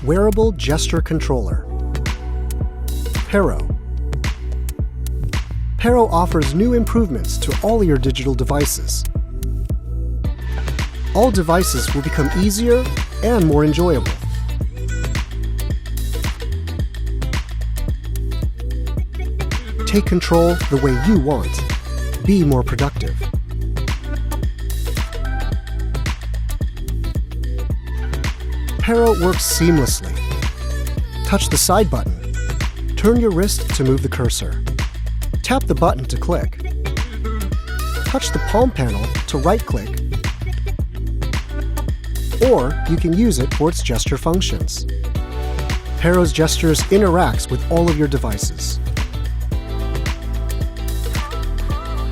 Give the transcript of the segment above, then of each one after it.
Wearable Gesture Controller. Pero. Pero offers new improvements to all your digital devices. All devices will become easier and more enjoyable. Take control the way you want. Be more productive. Pero works seamlessly. Touch the side button. Turn your wrist to move the cursor. Tap the button to click. Touch the palm panel to right-click. Or you can use it for its gesture functions. Pero's gestures interacts with all of your devices.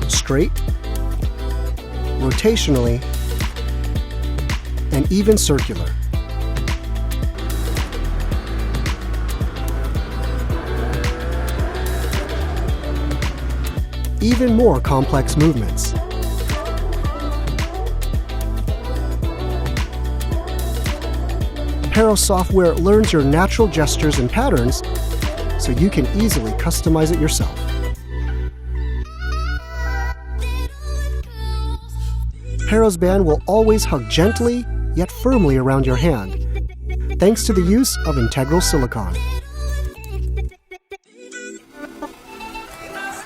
Straight, rotationally, and even circular. Even more complex movements. Pero software learns your natural gestures and patterns so you can easily customize it yourself. Pero's band will always hug gently yet firmly around your hand, thanks to the use of integral silicon.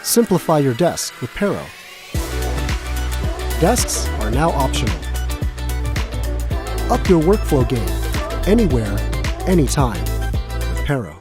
Simplify your desk with Pero. Desks are now optional. Up your workflow game, anywhere, anytime, with Pero.